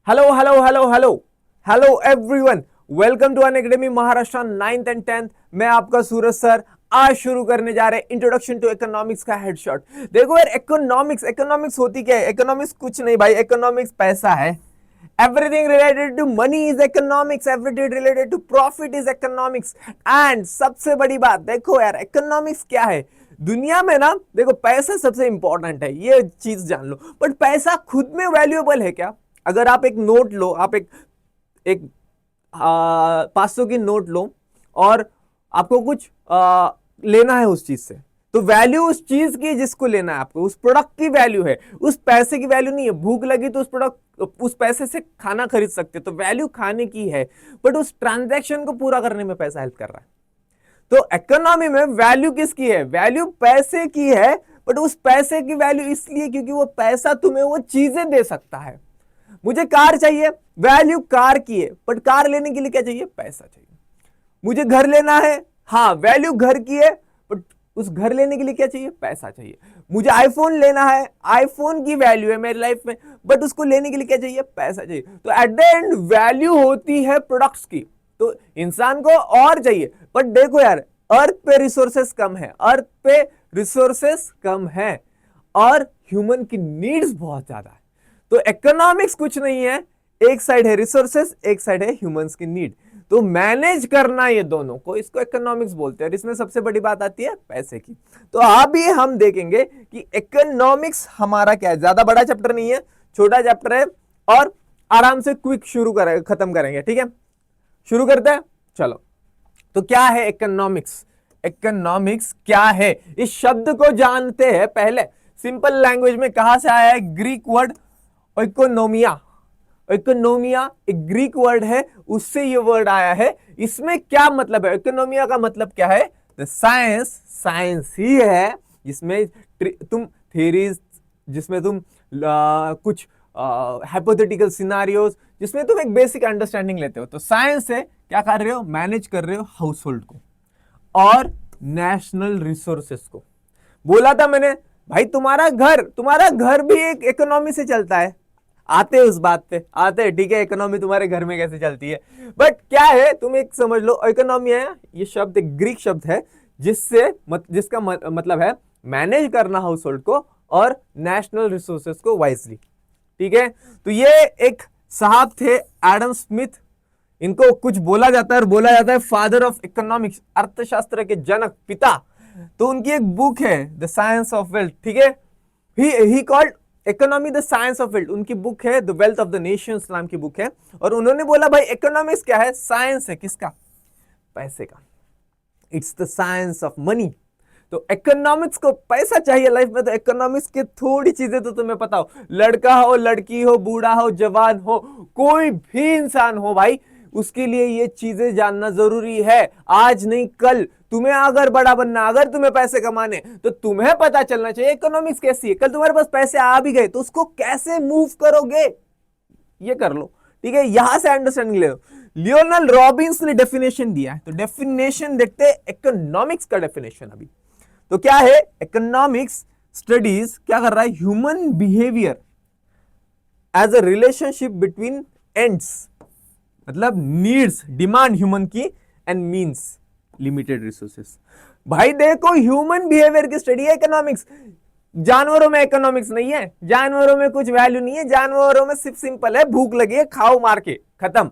Hello hello hello hello hello everyone, welcome to Unacademy Maharashtra 9th and 10th। मैं आपका सूरज sir. आज शुरू करने जा रहे हैं इंट्रोडक्शन टू इकोनॉमिक्स का हेडशॉट। देखो यार, इकोनॉमिक्स इकोनॉमिक्स होती क्या है? इकोनॉमिक्स कुछ नहीं भाई, इकोनॉमिक्स पैसा है। Everything related to money is economics, everything related to profit is economics. And सबसे बड़ी बात देखो यार, इकोनॉमिक्स क्या है दुनिया में ना? देखो, पैसा सबसे इंपॉर्टेंट है, ये चीज जान लो। बट पैसा खुद में वैल्यूएबल है क्या? अगर आप एक नोट लो, आप एक एक 500 की नोट लो और आपको कुछ लेना है उस चीज से, तो वैल्यू उस चीज की जिसको लेना है आपको, उस प्रोडक्ट की वैल्यू है, उस पैसे की वैल्यू नहीं है। भूख लगी तो उस प्रोडक्ट उस पैसे से खाना खरीद सकते, तो वैल्यू खाने की है, बट उस ट्रांजैक्शन को पूरा करने में पैसा हेल्प कर रहा है। तो इकोनॉमी में वैल्यू किसकी है? वैल्यू पैसे की है, बट उस पैसे की वैल्यू इसलिए क्योंकि वो पैसा तुम्हें वो चीजें दे सकता है। मुझे कार चाहिए, वैल्यू कार की है, बट कार लेने के लिए क्या चाहिए? पैसा चाहिए। मुझे घर लेना है, हाँ वैल्यू घर की है, बट उस घर लेने के लिए क्या चाहिए? पैसा चाहिए। मुझे आईफोन लेना है, आईफोन की वैल्यू है मेरी लाइफ में, बट उसको लेने के लिए क्या चाहिए? पैसा चाहिए। तो एट द एंड वैल्यू होती है प्रोडक्ट्स की। तो इंसान को और चाहिए, बट देखो यार, अर्थ पे रिसोर्सेस कम है, अर्थ पे रिसोर्सेस कम है और ह्यूमन की नीड्स बहुत ज्यादा है। तो इकोनॉमिक्स कुछ नहीं है, एक साइड है रिसोर्सेस, एक साइड है ह्यूमंस की नीड। तो मैनेज करना ये दोनों को, इसको इकोनॉमिक्स बोलते हैं। और इसमें सबसे बड़ी बात आती है पैसे की। तो अभी हम देखेंगे कि इकोनॉमिक्स हमारा क्या है। ज्यादा बड़ा चैप्टर नहीं है, छोटा चैप्टर है और आराम से क्विक शुरू करेंगे, खत्म करेंगे। ठीक है, शुरू करते हैं, चलो। तो क्या है इकोनॉमिक्स? इकोनॉमिक्स क्या है, इस शब्द को जानते हैं पहले। सिंपल लैंग्वेज में कहां से आया है? Greek word इकोनोमिया। इकोनोमिया एक ग्रीक वर्ड है, उससे ये वर्ड आया है। इसमें क्या मतलब है? इकोनोमिया का मतलब क्या है? द साइंस, साइंस ही है जिसमें तुम थ्योरीज, जिसमें तुम कुछ हाइपोथेटिकल सिनारियोज, जिसमें तुम एक बेसिक अंडरस्टैंडिंग लेते हो। तो साइंस है, क्या कर रहे हो? मैनेज कर रहे हो हाउस होल्ड को और नेशनल रिसोर्सेस को। बोला था मैंने भाई, तुम्हारा घर भी एक इकोनॉमी से चलता है। आते हैं उस बात पे, आते हैं, ठीक है। इकोनॉमी तुम्हारे घर में कैसे चलती है, बट क्या है, तुम एक समझ लो। इकोनॉमी है, ये शब्द एक ग्रीक शब्द है, जिसका मतलब है मैनेज करना हाउस होल्ड को और नेशनल रिसोर्सेस को वाइजली। ठीक है, तो ये एक साहब थे एडम स्मिथ, इनको कुछ बोला जाता है और बोला जाता है फादर ऑफ इकोनॉमिक्स, अर्थशास्त्र के जनक, पिता। तो उनकी एक बुक है द साइंस ऑफ वेल्थ। ठीक है, he called economy the science of wealth. उनकी बुक है the wealth of the Nations नाम की बुक है। और उन्होंने बोला भाई इकोनॉमिक्स क्या है? साइंस है किसका? पैसे का। It's the science of money. तो इकोनॉमिक्स को पैसा चाहिए लाइफ में, तो इकोनॉमिक्स की थोड़ी चीजें तो तुम्हें पता हो। लड़का हो, लड़की हो, बूढ़ा हो, जवान हो, कोई भी इंसान हो भाई, उसके लिए ये चीजें जानना जरूरी है। आज नहीं कल तुम्हें अगर बड़ा बनना, अगर तुम्हें पैसे कमाने, तो तुम्हें पता चलना चाहिए इकोनॉमिक्स कैसी है। कल तुम्हारे पास पैसे आ भी गए तो उसको कैसे मूव करोगे, ये कर लो। ठीक है, यहां से अंडरस्टैंडिंग ले लो। लियोनल रॉबिन्स ने डेफिनेशन दिया है, तो डेफिनेशन देखते हैं इकोनॉमिक्स का डेफिनेशन अभी। तो क्या है इकोनॉमिक्स? स्टडीज क्या कर रहा है? Human behaviour as a relationship between ends, मतलब नीड्स, डिमांड ह्यूमन की, एंड मींस, लिमिटेड रिसोर्सेस। भाई देखो, ह्यूमन बिहेवियर की स्टडी है इकोनॉमिक्स। जानवरों में इकोनॉमिक्स नहीं है, जानवरों में कुछ वैल्यू नहीं है, जानवरों में सिर्फ सिंपल है, भूख लगी है खाओ मार के, खत्म।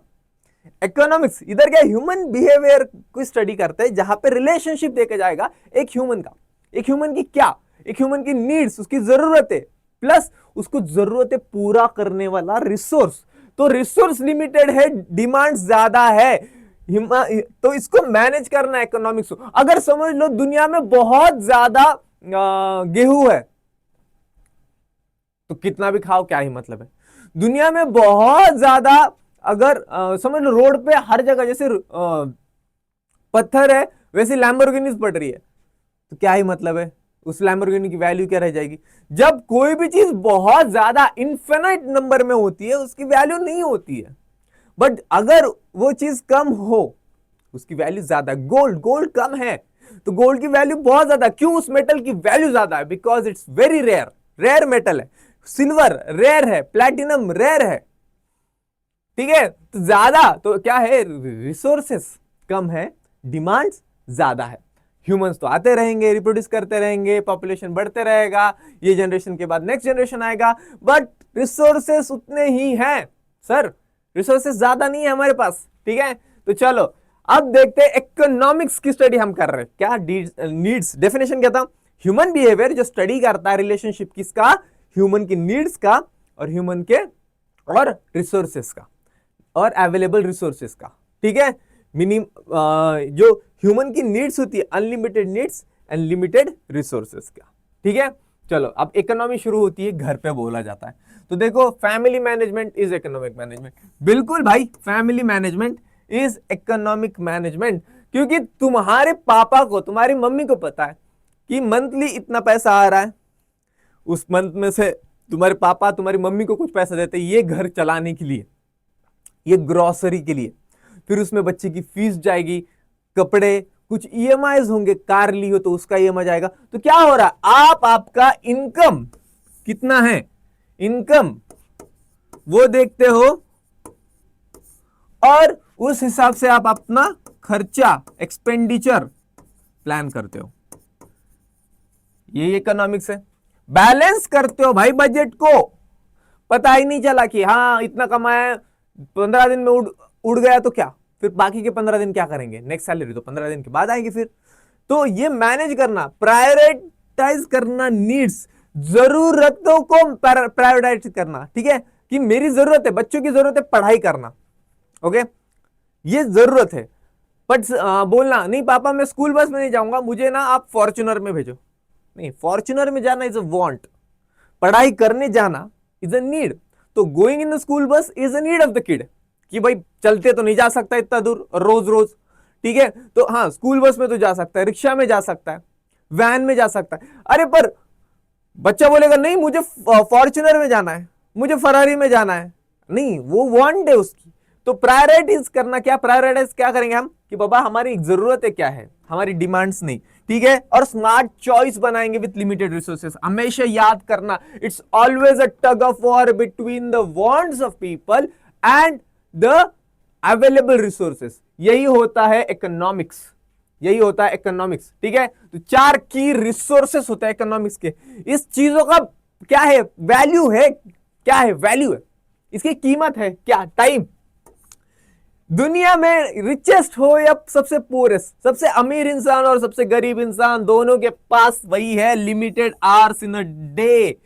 इकोनॉमिक्स इधर क्या, ह्यूमन बिहेवियर को स्टडी करते हैं, जहां पे रिलेशनशिप देखा जाएगा एक ह्यूमन का, एक ह्यूमन की क्या, एक ह्यूमन की नीड्स, उसकी जरूरतें, प्लस उसको जरूरतें पूरा करने वाला रिसोर्स। तो रिसोर्स लिमिटेड है, डिमांड ज्यादा है, तो इसको मैनेज करना है इकोनॉमिक्स। अगर समझ लो दुनिया में बहुत ज्यादा गेहूं है, तो कितना भी खाओ क्या ही मतलब है। दुनिया में बहुत ज्यादा, अगर समझ लो रोड पे हर जगह जैसे पत्थर है, वैसे लैम्बोर्गिनीज पड़ रही है, तो क्या ही मतलब है, उस लैम्बोर्गिनी की वैल्यू क्या रह जाएगी? जब कोई भी चीज बहुत ज्यादा इन्फिनाइट नंबर में होती है, उसकी वैल्यू नहीं होती है। बट अगर वो चीज कम हो, उसकी वैल्यू ज्यादा। गोल्ड, गोल्ड कम है तो गोल्ड की वैल्यू बहुत ज्यादा। क्यों? उस मेटल की वैल्यू ज्यादा है, because it's very rare, rare metal है। सिल्वर रेयर है, प्लैटिनम रेयर है, ठीक है, तो ज्यादा तो क्या है, रिसोर्सेस कम है, डिमांड्स ज्यादा है। ह्यूमंस तो आते रहेंगे, रिप्रोड्यूस करते रहेंगे, पॉपुलेशन बढ़ते रहेगा, ये जनरेशन के बाद नेक्स्ट जनरेशन आएगा, बट रिसोर्सेस उतने ही हैं सर, रिसोर्सेस ज्यादा नहीं है हमारे पास। ठीक है, तो चलो अब देखते हैं इकोनॉमिक्स की स्टडी हम कर रहे हैं क्या। नीड्स डेफिनेशन क्या था, ह्यूमन बिहेवियर जो स्टडी करता है रिलेशनशिप किसका, ह्यूमन की नीड्स का और ह्यूमन के और रिसोर्सेस का और अवेलेबल रिसोर्सेस का। ठीक है, जो ह्यूमन की नीड्स होती है, unlimited needs and limited resources का। ठीक है, चलो अब इकोनॉमी शुरू होती है, घर पे बोला जाता है। तो देखो, family management is economic management. बिल्कुल भाई, family management is economic management, क्योंकि तुम्हारे पापा को, तुम्हारी मम्मी को पता है कि मंथली इतना पैसा आ रहा है, उस मंथ में से तुम्हारे पापा तुम्हारी मम्मी को कुछ पैसा देते हैं ये घर चलाने के लिए, ये ग्रोसरी के लिए, फिर उसमें बच्चे की फीस जाएगी, कपड़े, कुछ ईएमआईज होंगे, कार ली हो तो उसका ईएमआई जाएगा। तो क्या हो रहा है, आपका इनकम कितना है, इनकम वो देखते हो और उस हिसाब से आप अपना खर्चा, एक्सपेंडिचर प्लान करते हो। ये इकोनॉमिक्स है, बैलेंस करते हो भाई बजट को। पता ही नहीं चला कि हाँ इतना कमाया, 15 दिन में उड़ गया तो क्या, फिर बाकी के 15 दिन क्या करेंगे, नेक्स्ट सैलरी तो 15 दिन के बाद आएगी फिर। तो ये मैनेज करना, प्रायोरिटाइज करना, नीड्स, जरूरतों को प्रायोरिटाइज करना। ठीक है, कि मेरी जरूरत है, बच्चों की जरूरत है पढ़ाई करना, ओके, ये जरूरत है। बट बोलना नहीं पापा मैं स्कूल बस में नहीं जाऊंगा, मुझे ना आप फॉर्च्यूनर में भेजो, नहीं, फॉर्च्यूनर में जाना इज अ वांट, पढ़ाई करने जाना इज अ नीड। तो going in the school bus is a need of the kid, कि भाई चलते तो नहीं जा सकता इतना दूर रोज रोज। ठीक है, तो हाँ स्कूल बस में तो जा सकता है, रिक्शा में जा सकता है, वैन में जा सकता है। अरे पर बच्चा बोलेगा नहीं मुझे फॉर्च्यूनर में जाना है, मुझे फरारी में जाना है, नहीं, वो वांट है उसकी। तो प्रायोरिटीज करना, क्या प्रायोरिटाइज क्या करेंगे हम, कि बाबा हमारी जरूरत है क्या है, हमारी डिमांड्स नहीं। ठीक है, और स्मार्ट चॉइस बनाएंगे विथ लिमिटेड रिसोर्सेस। हमेशा याद करना, it's always a tug of war between the wants of people and the available resources. यही होता है इकोनॉमिक्स, यही होता है इकोनॉमिक्स। ठीक है, तो 4 की रिसोर्सेस होते हैं इकोनॉमिक्स के। इस चीजों का क्या है, वैल्यू है, क्या है, वैल्यू है, इसकी कीमत है क्या, टाइम। दुनिया में रिचेस्ट हो या सबसे पोरेस्ट, सबसे अमीर इंसान और सबसे गरीब इंसान, दोनों के पास वही है, limited hours in a day.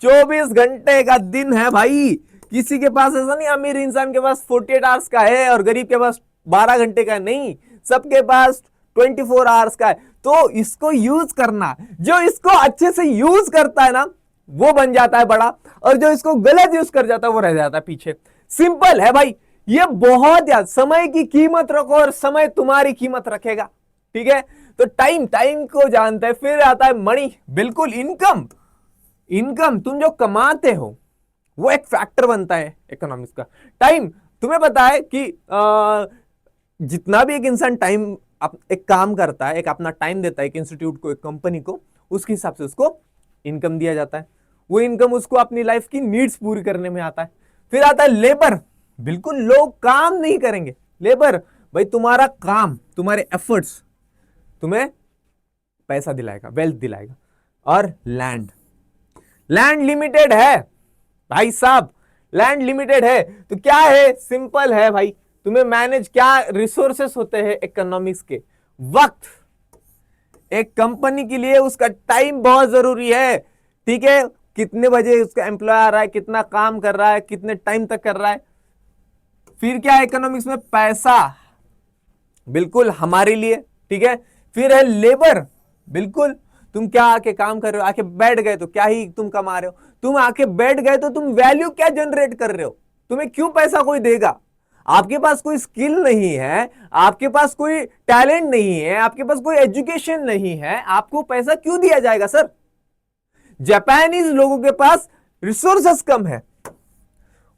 24 घंटे का दिन है भाई। किसी के पास ऐसा नहीं अमीर इंसान के पास 48 आवर्स का है और गरीब के पास 12 घंटे का है, नहीं, सबके पास 24 आवर्स का है। तो इसको यूज करना, जो इसको अच्छे से यूज करता है ना वो बन जाता है बड़ा, और जो इसको गलत यूज कर जाता है वो रह जाता है पीछे। सिंपल है भाई, ये बहुत याद, समय की कीमत रखो और समय तुम्हारी कीमत रखेगा। ठीक है, तो टाइम, टाइम को जानते हैं। फिर आता है मनी, बिल्कुल, इनकम, इनकम तुम जो कमाते हो वो एक फैक्टर बनता है इकोनॉमिक्स का। टाइम, तुम्हें पता है कि जितना भी एक इंसान टाइम एक काम करता है, एक अपना टाइम देता है एक इंस्टीट्यूट को, एक कंपनी को, उसके हिसाब से उसको इनकम दिया जाता है। वो इनकम उसको अपनी लाइफ की नीड्स पूरी करने में आता है। फिर आता है लेबर, बिल्कुल, लोग काम नहीं करेंगे, लेबर भाई तुम्हारा काम, तुम्हारे एफर्ट्स तुम्हें पैसा दिलाएगा, वेल्थ दिलाएगा। और लैंड, लैंड लिमिटेड है भाई साहब, लैंड लिमिटेड है। तो क्या है, सिंपल है भाई, तुम्हें मैनेज, क्या रिसोर्सेस होते हैं इकोनॉमिक्स के, वक्त, एक कंपनी के लिए उसका टाइम बहुत जरूरी है। ठीक है, कितने बजे उसका एम्प्लॉय आ रहा है, कितना काम कर रहा है, कितने टाइम तक कर रहा है। फिर क्या है इकोनॉमिक्स में, पैसा, बिल्कुल हमारे लिए। ठीक है, फिर है लेबर, बिल्कुल, तुम क्या आके काम कर रहे हो, आके बैठ गए तो क्या ही तुम कमा रहे हो, तुम आके बैठ गए तो तुम वैल्यू क्या जनरेट कर रहे हो, तुम्हें क्यों पैसा कोई देगा। आपके पास कोई स्किल नहीं है, आपके पास कोई टैलेंट नहीं है, आपके पास कोई एजुकेशन नहीं है, आपको पैसा क्यों दिया जाएगा सर। जापानीज लोगों के पास रिसोर्सेस कम है,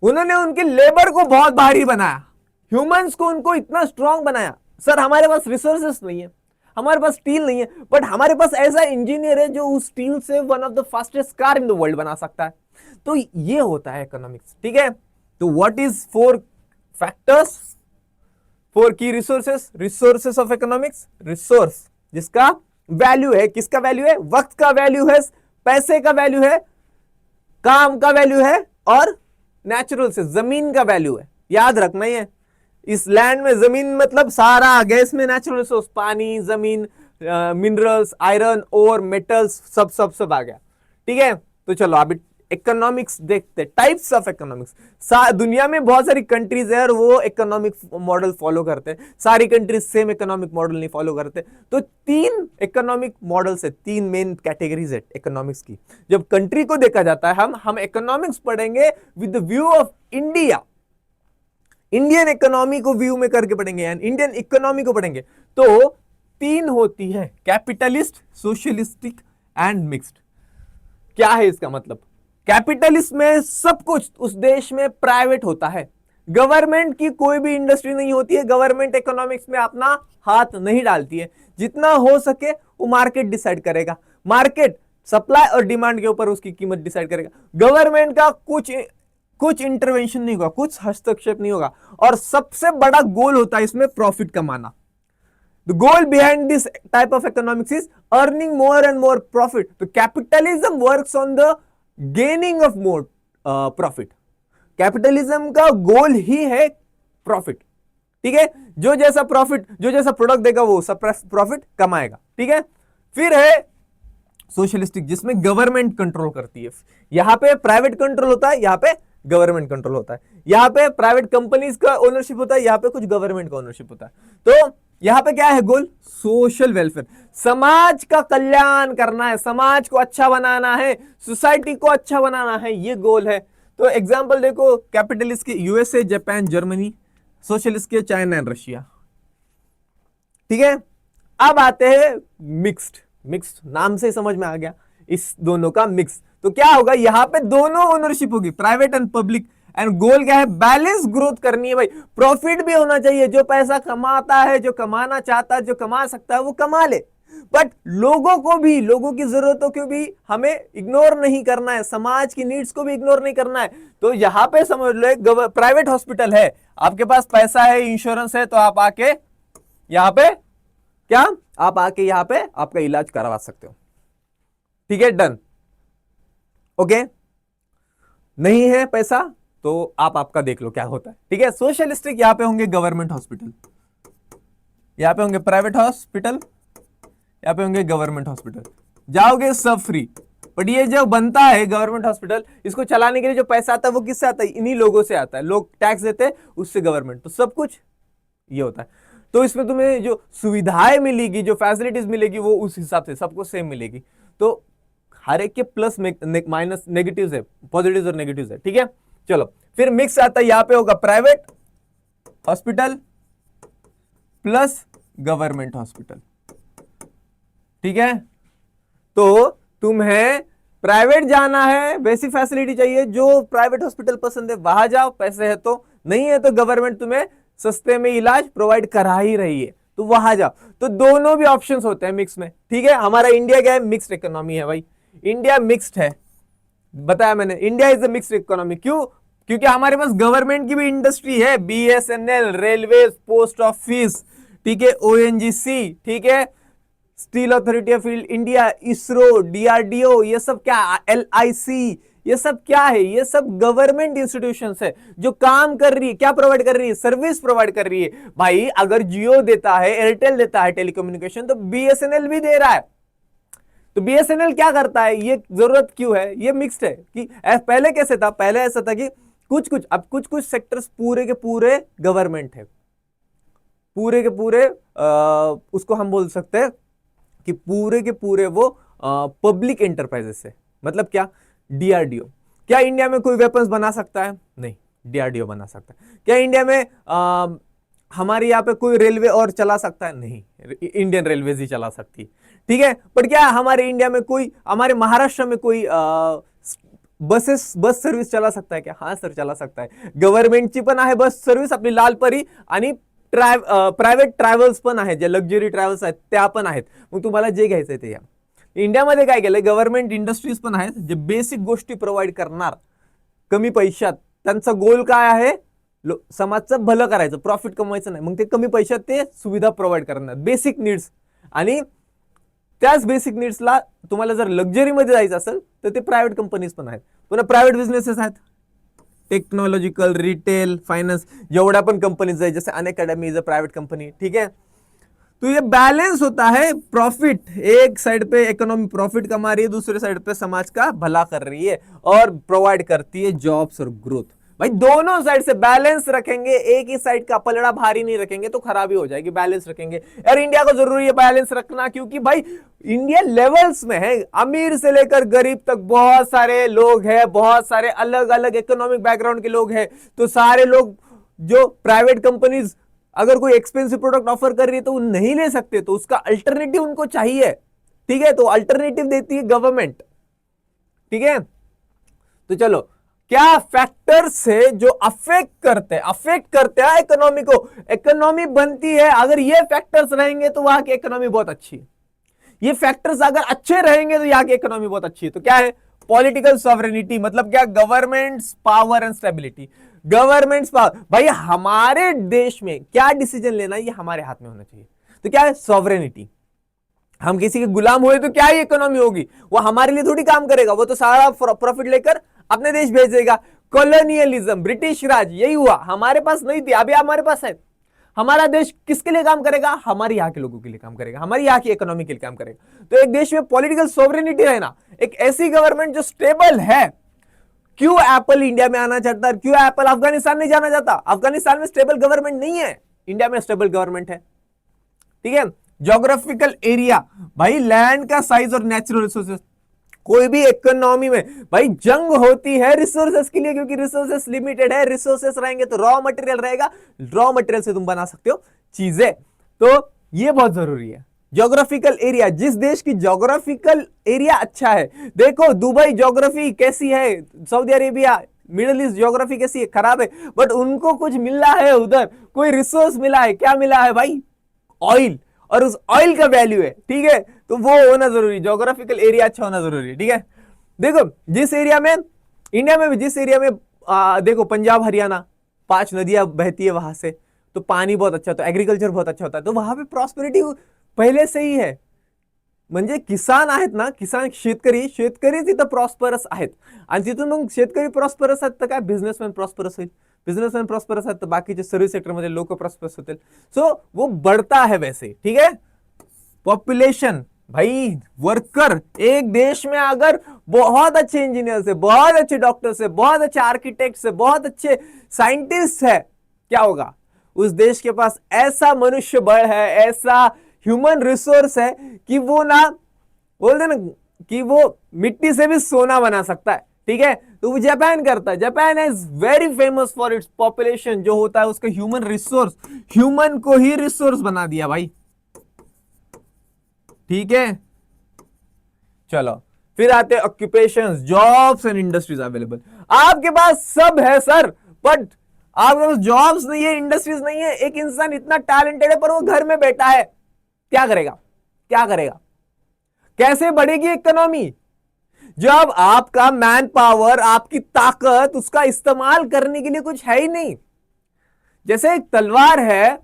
उन्होंने उनके लेबर को बहुत भारी बनाया, ह्यूमंस को उनको इतना स्ट्रांग बनाया। सर हमारे पास रिसोर्सेस नहीं है, हमारे पास स्टील नहीं है, बट हमारे पास ऐसा इंजीनियर है जो उस स्टील से one of the fastest car in the world बना सकता है। तो ये होता है इकोनॉमिक्स। ठीक है, तो व्हाट इज 4 फैक्टर्स, 4 की resources, resources of economics, resource जिसका वैल्यू है, किसका वैल्यू है, वक्त का वैल्यू है, पैसे का वैल्यू है, काम का वैल्यू है, और नेचुरल से जमीन का वैल्यू है। याद रखना ही है, इस लैंड में जमीन मतलब सारा आ गया, इसमें नेचुरल रिसोर्स, पानी, जमीन, मिनरल्स, आयरन, और मेटल्स, सब सब सब आ गया। ठीक है, तो चलो अभी इकोनॉमिक्स देखते, टाइप्स ऑफ इकोनॉमिक्स। दुनिया में बहुत सारी कंट्रीज है और वो इकोनॉमिक मॉडल फॉलो करते हैं, सारी कंट्रीज सेम इकोनॉमिक मॉडल नहीं फॉलो करते। तो 3 इकोनॉमिक मॉडल्स है, 3 मेन कैटेगरीज है इकोनॉमिक्स की। जब कंट्री को देखा जाता है, हम इकोनॉमिक्स पढ़ेंगे with the view of India, Indian economy को व्यू में करके पढ़ेंगे, यानी इंडियन इकोनॉमी को पढ़ेंगे। तो 3 होती है, कैपिटलिस्ट, सोशलिस्टिक एंड मिक्स्ड। क्या है इसका मतलब? कैपिटलिस्ट में सब कुछ उस देश में प्राइवेट होता है, गवर्नमेंट की कोई भी इंडस्ट्री नहीं होती है, गवर्नमेंट इकोनॉमिक्स में अपना हाथ नहीं डालती है, जितना हो सके वो मार्केट डिसाइड करेगा, मार्केट सप्लाई और डिमांड के ऊपर उसकी कीमत डिसाइड करेगा। गवर्नमेंट का कुछ इंटरवेंशन नहीं होगा, कुछ हस्तक्षेप नहीं होगा, और सबसे बड़ा गोल होता है इसमें प्रॉफिट कमाना। The goal behind this type of economics is earning more and more profit. So capitalism works on the gaining of more profit. Capitalism का गोल ही है प्रॉफिट। ठीक है, जो जैसा प्रॉफिट, जो जैसा प्रोडक्ट देगा वो सब प्रॉफिट कमाएगा। ठीक है, फिर है सोशलिस्टिक, जिसमें गवर्नमेंट कंट्रोल करती है। यहां पे प्राइवेट कंट्रोल होता है, यहां पे गवर्नमेंट कंट्रोल होता है। यहां पे प्राइवेट कंपनीज का ओनरशिप होता है, यहां पे कुछ गवर्नमेंट का ओनरशिप होता है। तो यहां पे क्या है गोल? सोशल वेलफेयर, समाज का कल्याण करना है, समाज को अच्छा बनाना है, सोसाइटी को अच्छा बनाना है, ये गोल है। तो एग्जांपल देखो, कैपिटलिस्ट के यूएसए, जापान, जर्मनी, सोशलिस्ट के चाइना एंड रशिया। ठीक है, अब आते हैं मिक्स्ड। मिक्स्ड नाम से समझ में आ गया, इस दोनों का मिक्स। तो क्या होगा, यहां पे दोनों ओनरशिप होगी, प्राइवेट एंड पब्लिक। एंड गोल क्या है? बैलेंस ग्रोथ करनी है भाई, प्रॉफिट भी होना चाहिए, जो पैसा कमाता है, जो कमाना चाहता है, जो कमा सकता है वो कमा ले, बट लोगों को भी, लोगों की जरूरतों को भी हमें इग्नोर नहीं करना है, समाज की नीड्स को भी इग्नोर नहीं करना है। तो यहां पे समझ लो, प्राइवेट हॉस्पिटल है, आपके पास पैसा है, इंश्योरेंस है, तो आप आके यहां पे क्या, आप आके यहां पे आपका इलाज करवा सकते हो। ठीक है, डन। ओके, नहीं है पैसा तो आप आपका देख लो क्या होता है। ठीक है, सोशलिस्टिक यहां पे होंगे गवर्नमेंट हॉस्पिटल, यहां पे होंगे प्राइवेट हॉस्पिटल, यहां पे होंगे गवर्नमेंट हॉस्पिटल, जाओगे सब फ्री। बट ये जो बनता है गवर्नमेंट हॉस्पिटल, इसको चलाने के लिए जो पैसा आता है वो किससे आता है? इन्हीं लोगों से आता है, लोग टैक्स देते हैं, उससे गवर्नमेंट, तो सब कुछ ये होता है। तो इसमें तुम्हें जो सुविधाएं मिलेगी, जो फैसिलिटीज मिलेगी, वो उस हिसाब से सबको सेम मिलेगी। तो हर एक के प्लस माइनस नेगेटिव्स है, पॉजिटिव्स और नेगेटिव्स है। ठीक है, चलो फिर मिक्स आता है, यहां पे होगा private hospital plus government hospital. ठीक है, तो तुम्हें प्राइवेट जाना है, वैसी फैसिलिटी चाहिए, जो प्राइवेट हॉस्पिटल पसंद है वहां जाओ, पैसे है तो, नहीं है तो गवर्नमेंट तुम्हें सस्ते में इलाज प्रोवाइड करा ही रही है, तो वहां जाओ। तो दोनों भी ऑप्शंस होते हैं मिक्स में। ठीक है, हमारा इंडिया क्या है? मिक्स्ड इकोनॉमी है भाई, इंडिया मिक्स्ड है, बताया मैंने, India is a mixed economy. क्यों? क्योंकि हमारे पास गवर्नमेंट की भी इंडस्ट्री है, बीएसएनएल, रेलवे, पोस्ट ऑफिस, ठीक है, ओएनजीसी, ठीक है, steel authority of India, ISRO, DRDO, ये सब क्या, एलआईसी, ये सब क्या है? ये सब गवर्नमेंट इंस्टीट्यूशंस है जो काम कर रही है, क्या प्रोवाइड कर रही है? सर्विस प्रोवाइड कर रही है भाई। अगर जियो देता है, एयरटेल देता है टेलीकम्युनिकेशन, तो बीएसएनएल भी दे रहा है। तो बीएसएनएल क्या करता है? ये जरूरत क्यों है? ये मिक्स्ड है कि पहले कैसे था? पहले ऐसा था कि अब कुछ सेक्टर्स पूरे के पूरे गवर्नमेंट है, पूरे के पूरे उसको हम बोल सकते हैं कि पूरे के पूरे वो पब्लिक एंटरप्राइजेस है। मतलब क्या? डीआरडीओ, क्या इंडिया में कोई वेपन्स बना सकता है? नहीं, डीआरडीओ बना सकता है। क्या इंडिया में हमारे यहाँ पे कोई रेलवे और चला सकता है? नहीं, इंडियन रेलवेज ही चला सकती है। ठीक है, पर क्या हमारे इंडिया में कोई, हमारे महाराष्ट्र में कोई बस सर्विस चला सकता है क्या? हाँ सर, चला सकता है। गव्हर्नमेंटची पण आहे बस सर्विस, आपली लालपरी, आणि प्रायव्हेट ट्रॅव्हल्स पण आहेत, जे लक्झरी ट्रॅव्हल्स आहेत त्या पण आहेत। मग तुम्हाला जे घ्यायचंय ते या। इंडियामध्ये काय केलंय, गव्हर्नमेंट इंडस्ट्रीज पण आहेत जे बेसिक गोष्टी प्रोव्हाइड करणार कमी पैशात। त्यांचा गोल काय आहे? समाजचं भलं करायचं, प्रॉफिट कमवायचं नाही, मग ते कमी पैशात ते सुविधा प्रोव्हाइड करणार, बेसिक नीड्स. आणि त्याच बेसिक नीड्सला तुम्हाला जर लक्झरीमध्ये जायचं असेल तर ते प्रायव्हेट कंपनीज पण आहेत, पुन्हा प्रायव्हेट बिझनेसेस आहेत, टेक्नोलॉजिकल, रिटेल, फाइनेंस, जेवढ्या पण कंपनीज है, जैसे Unacademy is a private company, ठीक है. तो ये बैलेंस होता है, प्रॉफिट एक साइड पे इकोनॉमी प्रॉफिट कमा रही है, दूसरे साइड पे समाज का भला कर रही है और प्रोवाइड करती है जॉब्स और ग्रोथ. भाई दोनों साइड से बैलेंस रखेंगे, एक ही साइड का पलड़ा भारी नहीं रखेंगे तो खराबी हो जाएगी, बैलेंस रखेंगे. यार इंडिया को जरूरी है बैलेंस रखना, क्योंकि भाई इंडिया लेवल्स में है, अमीर से लेकर गरीब तक बहुत सारे लोग हैं, बहुत सारे अलग अलग इकोनॉमिक बैकग्राउंड के लोग हैं. तो सारे लोग जो प्राइवेट कंपनीज अगर कोई एक्सपेंसिव प्रोडक्ट ऑफर कर रही है तो वो नहीं ले सकते, तो उसका अल्टरनेटिव उनको चाहिए, ठीक है. तो अल्टरनेटिव देती है गवर्नमेंट, ठीक है. तो चलो, क्या फैक्टर्स है जो अफेक्ट करते हैं इकोनॉमी को. इकोनॉमी बनती है, अगर ये फैक्टर्स रहेंगे तो वहां की इकोनॉमी बहुत अच्छी है. ये फैक्टर्स अगर अच्छे रहेंगे तो यहाँ की इकोनॉमी बहुत अच्छी है. तो क्या है? पॉलिटिकल सॉवरेनिटी, मतलब क्या? Governments power and stability. Governments power, भाई हमारे देश में क्या डिसीजन लेना है ये हमारे हाथ में होना चाहिए. तो क्या है? सॉवरेनिटी. हम किसी के गुलाम हुए तो क्या ही इकोनॉमी होगी, वो हमारे लिए थोड़ी काम करेगा, वो तो सारा प्रॉफिट लेकर अपने देश भेज देगा. कॉलोनियलिज्म, ब्रिटिश राज, यही हुआ, हमारे पास नहीं थी, अभी हमारे पास है. हमारा देश किसके लिए काम करेगा? हमारे यहाँ के लोगों के लिए काम करेगा, हमारी यहाँ की इकोनॉमी के लिए काम करेगा. तो एक देश में पॉलिटिकल सॉवरेनिटी रहना, एक ऐसी गवर्नमेंट जो स्टेबल है. क्यों एप्पल इंडिया में आना चाहता है, क्यों एप्पल अफगानिस्तान नहीं जाना चाहता? अफगानिस्तान में स्टेबल गवर्नमेंट नहीं है, इंडिया में स्टेबल गवर्नमेंट है, ठीक है. ज्योग्राफिकल एरिया, भाई लैंड का साइज और नेचुरल रिसोर्सेस. कोई भी इकोनॉमी में भाई जंग होती है रिसोर्सेस के लिए, क्योंकि रिसोर्सेस लिमिटेड है. रिसोर्सेस रहेंगे तो रॉ मटेरियल रहेगा, रॉ मटेरियल से तुम बना सकते हो चीजें. तो ये बहुत जरूरी है. ज्योग्राफिकल एरिया, जिस देश की ज्योग्राफिकल एरिया अच्छा है, देखो दुबई ज्योग्राफी कैसी है, Saudi Arabia, middle east geography कैसी है, खराब है, बट उनको कुछ मिला है उधर, कोई रिसोर्स मिला है. क्या मिला है भाई? ऑयल, और उस ऑयल का वैल्यू है, ठीक है. तो वो होना जरूरी, ज्योग्राफिकल एरिया अच्छा होना जरूरी है, ठीक है. देखो जिस एरिया में, इंडिया में भी जिस एरिया में देखो पंजाब हरियाणा 5 नदियां बहती है वहां से, तो पाणी बहुत अच्छा होता है, एग्रीकल्चर बहुत अच्छा होता है, तो वहां पे प्रॉस्पेरिटी पहले से ही है. म्हणजे किसान आहेत ना, किसान शेतकरी तिथं प्रॉस्परस आहेत, आणि तिथून मग शेतकरी प्रॉस्परस आहेत तर काय बिझनेसमॅन प्रॉस्परस होईल, बिझनेसमॅन प्रॉस्परस आहेत तर बाकीचे सर्व्हिस सेक्टर मध्ये लोक प्रॉस्परस होतील. सो वो बढ़ता है वैसे, ठीक है. पॉपुलेशन, भाई वर्कर, एक देश में अगर बहुत अच्छे इंजीनियर्स है, बहुत अच्छे डॉक्टर्स है, बहुत अच्छे आर्किटेक्ट्स है, बहुत अच्छे साइंटिस्ट है, क्या होगा? उस देश के पास ऐसा मनुष्य बल है, ऐसा ह्यूमन रिसोर्स है कि वो ना, बोलते ना कि वो मिट्टी से भी सोना बना सकता है, ठीक है. तो वो जापान करता है. Japan is very famous for its population, जो होता है उसका ह्यूमन रिसोर्स, ह्यूमन को ही रिसोर्स बना दिया भाई, ठीक है. चलो फिर आते हैं occupations, jobs and industries available. आपके पास सब है सर, बट आपके पास जॉब्स नहीं है, इंडस्ट्रीज नहीं है. एक इंसान इतना टैलेंटेड है पर वो घर में बैठा है, क्या करेगा? क्या करेगा? कैसे बढ़ेगी इकोनॉमी जब आपका मैन पावर, आपकी ताकत, उसका इस्तेमाल करने के लिए कुछ है ही नहीं. जैसे एक तलवार है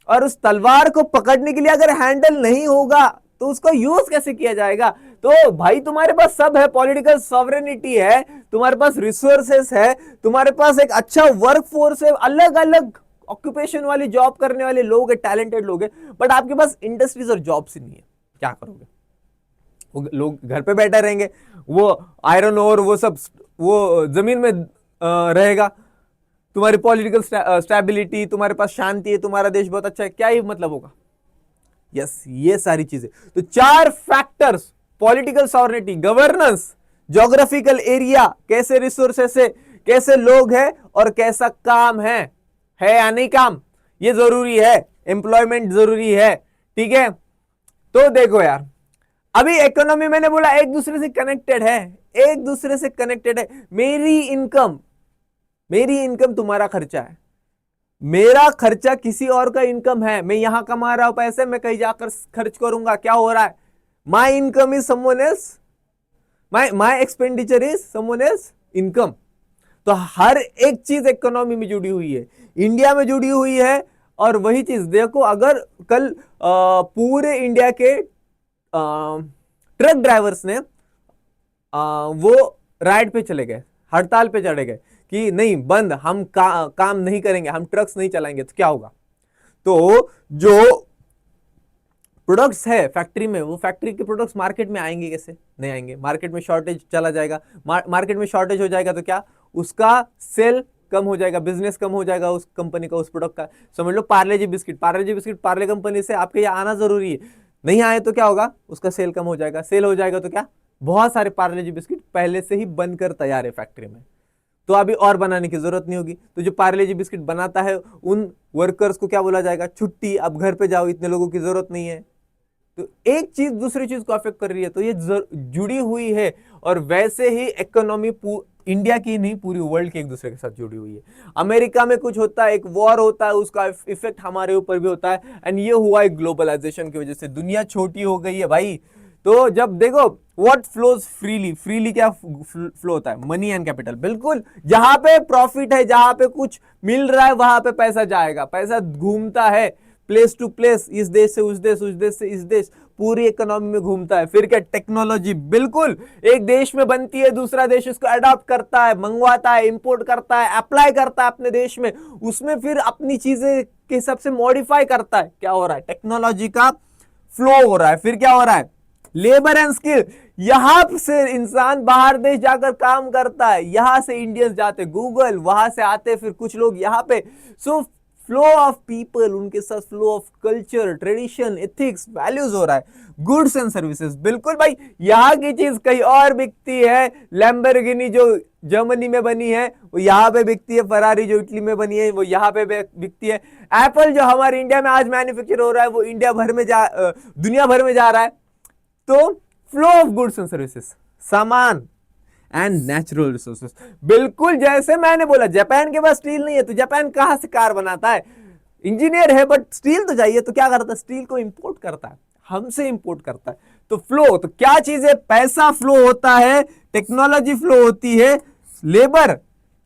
और उस तलवार को पकड़ने के लिए अगर हैंडल नहीं होगा तो उसका यूज कैसे किया जाएगा? तो भाई तुम्हारे पास सब है, पॉलिटिकल सॉवरेनिटी है, तुम्हारे पास रिसोर्सेस है, तुम्हारे पास एक अच्छा वर्क फोर्स है, अलग अलग ऑक्यूपेशन वाली जॉब करने वाले लोग हैं, टैलेंटेड लोग हैं, बट आपके पास इंडस्ट्रीज और जॉब्स ही नहीं है. क्या करोगे? वो लोग घर पे बैठे रहेंगे, वो आयरन और वो सब वो जमीन में रहेगा. तुम्हारी पॉलिटिकल स्टेबिलिटी, तुम्हारे पास शांति है, तुम्हारा देश बहुत अच्छा है, क्या ही मतलब होगा? यस, ये सारी चीजें. तो 4 factors, political sovereignty, governance, geographical area, कैसे रिसोर्सेस है, कैसे लोग हैं और कैसा काम है या नहीं काम, ये जरूरी है. एम्प्लॉयमेंट जरूरी है, ठीक है. तो देखो यार, अभी इकोनॉमी मैंने बोला एक दूसरे से कनेक्टेड है, एक दूसरे से कनेक्टेड है. मेरी इनकम तुम्हारा खर्चा है, मेरा खर्चा किसी और का इनकम है. मैं यहां कमा रहा हूं पैसे, मैं कहीं जाकर खर्च करूंगा, क्या हो रहा है? My income is someone else, my expenditure is someone else income. तो हर एक चीज इकोनॉमी में जुड़ी हुई है, इंडिया में जुड़ी हुई है। और वही चीज देखो, अगर कल पूरे इंडिया के ट्रक ड्राइवर्स ने वो राइड पे चले गए, हड़ताल पे चढ़े गए कि नहीं बंद, हम काम नहीं करेंगे, हम ट्रक्स नहीं चलाएंगे, तो क्या होगा? तो जो प्रोडक्ट्स है फैक्ट्री में, वो फैक्ट्री के प्रोडक्ट्स मार्केट में आएंगे कैसे? नहीं आएंगे, मार्केट में शॉर्टेज चला जाएगा। मार्केट में शॉर्टेज हो जाएगा तो क्या? उसका सेल कम हो जाएगा, बिजनेस कम हो जाएगा उस कंपनी का, उस प्रोडक्ट का। समझ लो Parle G biscuit, Parle company से आपके यहाँ आना जरूरी है, नहीं आए तो क्या होगा? उसका सेल कम हो जाएगा, सेल हो जाएगा तो क्या? बहुत सारे पार्ले जी बिस्किट पहले से ही बनकर तैयार है फैक्ट्री में, तो अभी और बनाने की जरूरत नहीं होगी। तो जो पार्ले जी बिस्किट बनाता है उन वर्कर्स को क्या बोला जाएगा? छुट्टी, अब घर पे जाओ, इतने लोगों की जरूरत नहीं है। तो एक चीज दूसरी चीज को अफेक्ट कर रही है, तो ये जुड़ी हुई है। और वैसे ही इकोनॉमी इंडिया की नहीं, पूरी वर्ल्ड की एक दूसरे के साथ जुड़ी हुई है। अमेरिका में कुछ होता है, एक वॉर होता है, उसका इफेक्ट हमारे ऊपर भी होता है। एंड ये हुआ है ग्लोबलाइजेशन की वजह से, दुनिया छोटी हो गई है भाई। तो जब देखो व्हाट फ्लोज फ्रीली, फ्रीली क्या फ्लो होता है? Money and capital. बिल्कुल, जहां पे प्रॉफिट है, जहां पे कुछ मिल रहा है, वहां पे पैसा जाएगा, पैसा घूमता है प्लेस टू प्लेस, इस देश से उस देश, उस देश से इस देश, पूरी इकोनॉमी में घूमता है। फिर क्या? टेक्नोलॉजी, बिल्कुल, एक देश में बनती है, दूसरा देश उसको अडॉप्ट करता है, मंगवाता है, इंपोर्ट करता है, अप्लाई करता है अपने देश में, उसमें फिर अपनी चीजें के हिसाब से मॉडिफाई करता है। क्या हो रहा है? टेक्नोलॉजी का फ्लो हो रहा है। फिर क्या हो रहा है? लेबर एंड स्किल, यहां से इंसान बाहर देश जाकर काम करता है, यहां से इंडियंस जाते गूगल, वहां से आते फिर कुछ लोग यहां पे। सो फ्लो ऑफ पीपल, उनके साथ flow of culture, tradition, ethics, values हो रहा है। गुड्स एंड सर्विसेज, बिल्कुल भाई, यहां की चीज कहीं और बिकती है। लैम्बोर्गिनी जो जर्मनी में बनी है वो यहां पे बिकती है, फरारी जो इटली में बनी है वो यहां पे बिकती है। एप्पल जो हमारे इंडिया में आज मैन्युफैक्चर हो रहा है वो इंडिया भर में दुनिया भर में जा रहा है। तो flow of goods and services, सामान एंड नेचुरल रिसोर्सेस, बिल्कुल जैसे मैंने बोला, जापान के पास स्टील नहीं है तो जापान कहां से कार बनाता है? इंजीनियर है बट स्टील तो चाहिए, तो क्या करता है? स्टील को इंपोर्ट करता है, हमसे इंपोर्ट करता है। तो फ्लो, तो क्या चीज है? पैसा फ्लो होता है, टेक्नोलॉजी फ्लो होती है, लेबर,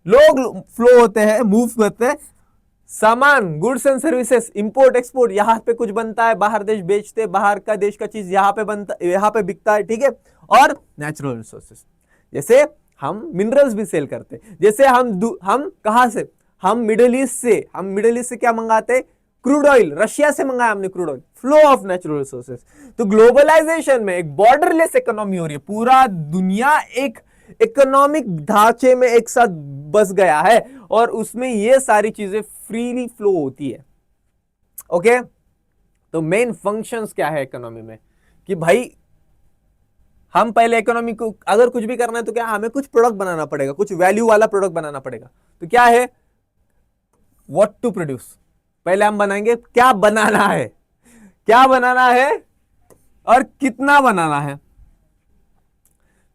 लोग फ्लो होते हैं, मूव करते हैं, सामान, goods and services, import export, यहां पे कुछ बनता है, बाहर देश बेचते, बाहर का देश का चीज यहां पे बनता, यहां पे बिकता है, ठीक है। और नेचुरल रिसोर्सेज, जैसे हम मिनरल्स भी सेल करते, जैसे हम कहां से? हम मिडिल ईस्ट से, क्या मंगाते? क्रूड ऑयल, रशिया से मंगाया हमने crude oil. Flow of natural resources. तो ग्लोबलाइजेशन में एक बॉर्डरलेस इकोनॉमी हो रही है, पूरा दुनिया एक इकोनॉमिक ढांचे में एक साथ बस गया है और उसमें ये सारी चीजें फ्रीली फ्लो होती है। ओके, तो मेन फंक्शंस क्या है इकोनॉमी में? कि भाई हम पहले इकोनॉमी को अगर कुछ भी करना है तो क्या, हमें कुछ प्रोडक्ट बनाना पड़ेगा, कुछ वैल्यू वाला प्रोडक्ट बनाना पड़ेगा। तो क्या है? व्हाट टू प्रोड्यूस, पहले हम बनाएंगे क्या बनाना है, क्या बनाना है और कितना बनाना है।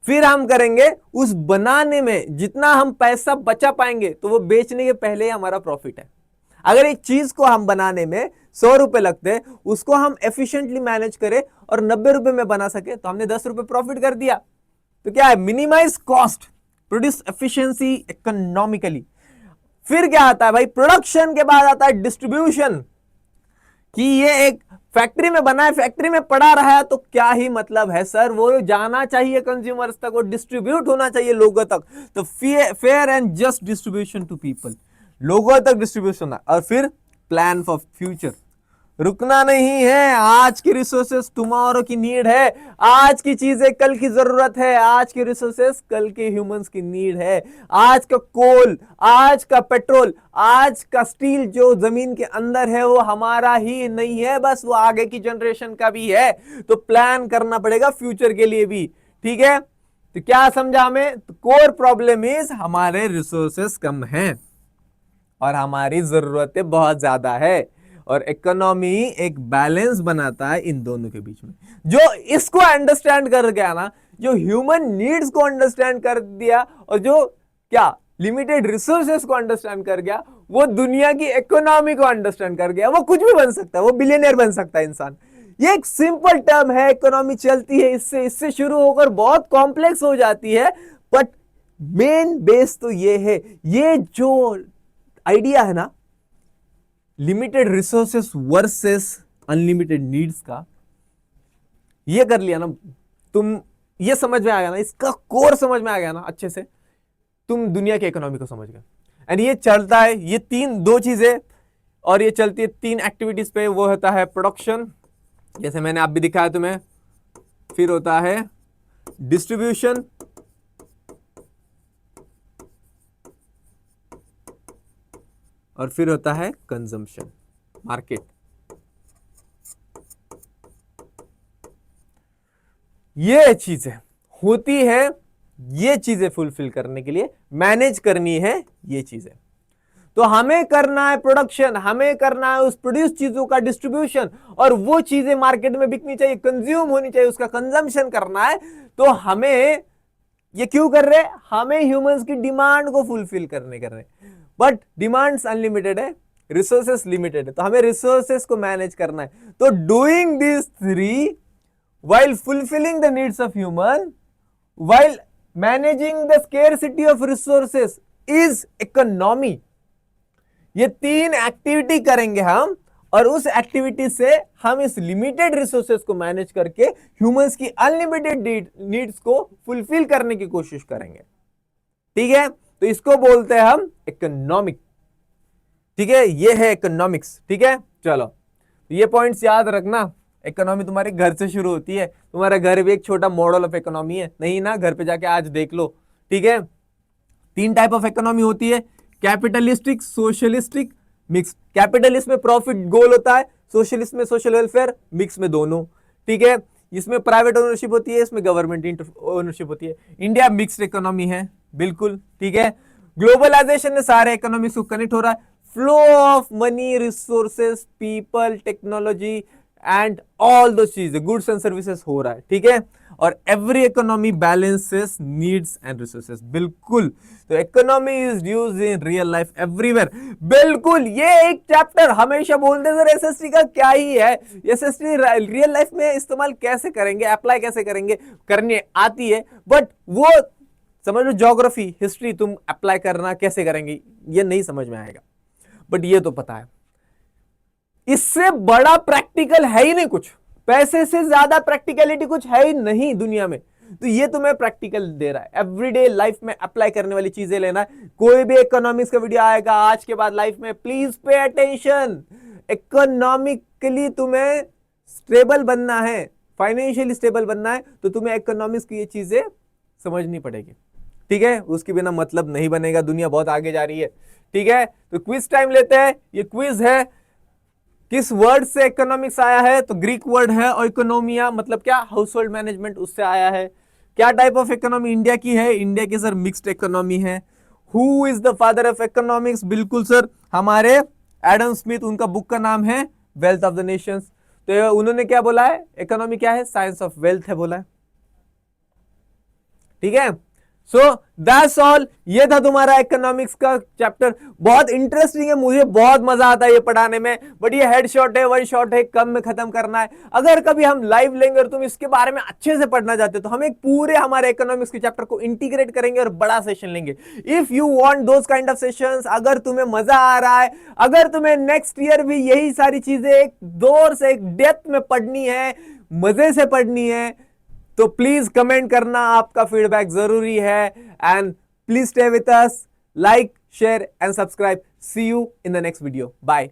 फिर हम करेंगे उस बनाने में जितना हम पैसा बचा पाएंगे तो वो बेचने के पहले ही हमारा प्रॉफिट है। अगर एक चीज को हम बनाने में 100 रुपए लगते हैं, उसको हम एफिशिएंटली मैनेज करें और 90 रुपए में बना सके तो हमने 10 रुपए प्रॉफिट कर दिया। तो क्या है? Minimise cost, produce efficiency economically. फिर क्या आता है भाई? प्रोडक्शन के बाद आता है डिस्ट्रीब्यूशन, कि ये एक फैक्ट्री में बना है, फैक्ट्री में पड़ा रहा है तो क्या ही मतलब है सर, वो जाना चाहिए कंज्यूमर्स तक, वो डिस्ट्रीब्यूट होना चाहिए लोगों तक। तो fair and just distribution to people, लोगों तक डिस्ट्रीब्यूशन। और फिर प्लान फॉर फ्यूचर, रुकना नहीं है। आज की रिसोर्सेस टुमारो की नीड है, आज की चीजें कल की जरूरत है, आज की रिसोर्सेस कल के ह्यूमंस की नीड है। आज का कोल, आज का पेट्रोल, आज का स्टील जो जमीन के अंदर है वो हमारा ही नहीं है, बस वो आगे की जनरेशन का भी है। तो प्लान करना पड़ेगा फ्यूचर के लिए भी, ठीक है। तो क्या समझा हमें? तो कोर प्रॉब्लम इज हमारे रिसोर्सेस कम हैं और हमारी जरूरतें बहुत ज्यादा है, और इकोनॉमी एक बैलेंस बनाता है इन दोनों के बीच में। जो इसको अंडरस्टैंड कर गया ना, जो ह्यूमन नीड्स को अंडरस्टैंड कर दिया और जो क्या लिमिटेड रिसोर्सेस को अंडरस्टैंड कर गया, वो दुनिया की इकोनॉमी को अंडरस्टैंड कर गया। वो कुछ भी बन सकता है, वो बिलियनियर बन सकता है इंसान। ये एक सिंपल टर्म है, इकोनॉमी चलती है इससे शुरू होकर बहुत कॉम्प्लेक्स हो जाती है, बट मेन बेस तो ये है, ये जो आइडिया है ना limited resources versus unlimited needs का, ये कर लिया ना तुम, ये समझ में आ गया ना, इसका कोर समझ में आ गया ना अच्छे से, तुम दुनिया के इकोनॉमी को समझ गए। एंड ये चलता है, ये दो चीजें, और ये चलती है 3 एक्टिविटीज पे। वो होता है प्रोडक्शन, जैसे मैंने आप भी दिखाया तुम्हें, फिर होता है डिस्ट्रीब्यूशन, और फिर होता है कंजम्पशन, मार्केट। ये चीजें होती है, ये चीजें फुलफिल करने के लिए मैनेज करनी है ये चीजें। तो हमें करना है प्रोडक्शन, हमें करना है उस प्रोड्यूस चीजों का डिस्ट्रीब्यूशन, और वो चीजें मार्केट में बिकनी चाहिए, कंज्यूम होनी चाहिए, उसका कंजम्पशन करना है। तो हमें ये क्यों कर रहे हैं? हमें ह्यूमंस की डिमांड को फुलफिल करने कर रहे हैं, बट डिमांड्स अनलिमिटेड है, रिसोर्सेस लिमिटेड है, तो हमें रिसोर्सेस को मैनेज करना है। तो doing this 3 while fulfilling the needs of human, while managing the scarcity of resources is economy। ये 3 एक्टिविटी करेंगे हम, और उस एक्टिविटी से हम इस लिमिटेड रिसोर्सेस को मैनेज करके ह्यूमंस की अनलिमिटेड नीड्स को फुलफिल करने की कोशिश करेंगे। ठीक है, तो इसको बोलते हैं हम इकोनॉमिक। ठीक है, ये है इकोनॉमिक्स। ठीक है, चलो ये पॉइंट्स याद रखना। इकोनॉमी तुम्हारे घर से शुरू होती है, तुम्हारा घर भी एक छोटा मॉडल ऑफ इकोनॉमी है, नहीं ना? घर पे जाके आज देख लो। ठीक है, 3 टाइप ऑफ इकोनॉमी होती है, कैपिटलिस्टिक, सोशलिस्टिक, मिक्स। कैपिटलिस्ट में प्रॉफिट गोल होता है, सोशलिस्ट में सोशल वेलफेयर, मिक्स में दोनों। ठीक है, इसमें प्राइवेट ओनरशिप होती है, इसमें गवर्नमेंट ओनरशिप होती है। इंडिया मिक्स्ड इकोनॉमी है, बिल्कुल। ठीक है, ग्लोबलाइजेशन ने सारे इकोनॉमिक्स को कनेक्ट हो रहा है, flow of money, resources, people, technology and all दो चीजें, गुड्स एंड सर्विसेज हो रहा है। ठीक है, और every economy balances needs and resources. बिल्कुल, तो economy is used in real life everywhere. बिल्कुल, ये एक चैप्टर हमेशा बोलते सर एसएसटी का क्या ही है, एसएसटी रियल लाइफ में इस्तेमाल कैसे करेंगे, अप्लाई कैसे करेंगे, करने आती है, बट वो समझ लो ज्योग्राफी, हिस्ट्री तुम अप्लाई करना कैसे करेंगे ये नहीं समझ में आएगा, बट ये तो पता है। इससे बड़ा प्रैक्टिकल है ही नहीं कुछ, पैसे से ज्यादा प्रैक्टिकलिटी कुछ है ही नहीं दुनिया में। तो ये तुम्हें प्रैक्टिकल दे रहा है, एवरीडे लाइफ में अप्लाई करने वाली चीजें लेना है। कोई भी इकोनॉमिक्स का वीडियो आएगा आज के बाद लाइफ में, प्लीज पे अटेंशन। इकोनॉमिकली तुम्हें स्टेबल बनना है, फाइनेंशियली स्टेबल बनना है, तो तुम्हें इकोनॉमिक्स की ये चीजें समझनी पड़ेगी। ठीक है, उसके बिना मतलब नहीं बनेगा, दुनिया बहुत आगे जा रही है। ठीक है, तो क्विज टाइम लेते हैं। ये क्विज है, किस वर्ड से इकोनॉमिक्स आया है? तो ग्रीक वर्ड है इकोनोमिया, मतलब क्या? हाउस होल्ड मैनेजमेंट, उससे आया है। क्या टाइप ऑफ इकोनॉमी इंडिया की है? इंडिया की सर मिक्स्ड इकोनॉमी है। Who is the father of economics? बिल्कुल सर, हमारे एडम स्मिथ, उनका बुक का नाम है वेल्थ ऑफ द नेशंस। तो उन्होंने क्या बोला है? इकोनॉमी क्या है? साइंस ऑफ वेल्थ है बोला है। ठीक है, सो दैट्स ऑल। ये था तुम्हारा इकोनॉमिक्स का चैप्टर, बहुत इंटरेस्टिंग है, मुझे बहुत मजा आता है ये पढ़ाने में, बट ये हेड शॉट है, वन शॉट है, कम में खत्म करना है। अगर कभी हम लाइव लेंगे और तुम इसके बारे में अच्छे से पढ़ना चाहते हो तो हम एक पूरे हमारे इकोनॉमिक्स के चैप्टर को इंटीग्रेट करेंगे और बड़ा सेशन लेंगे। If you want those kind of sessions, अगर तुम्हें मजा आ रहा है, अगर तुम्हें नेक्स्ट ईयर भी यही सारी चीजें एक दौर से एक डेप्थ में पढ़नी है, मजे से पढ़नी है, तो प्लीज कमेंट करना, आपका फीडबैक जरूरी है। And please stay with us, like, share and subscribe. See you in the next video, bye.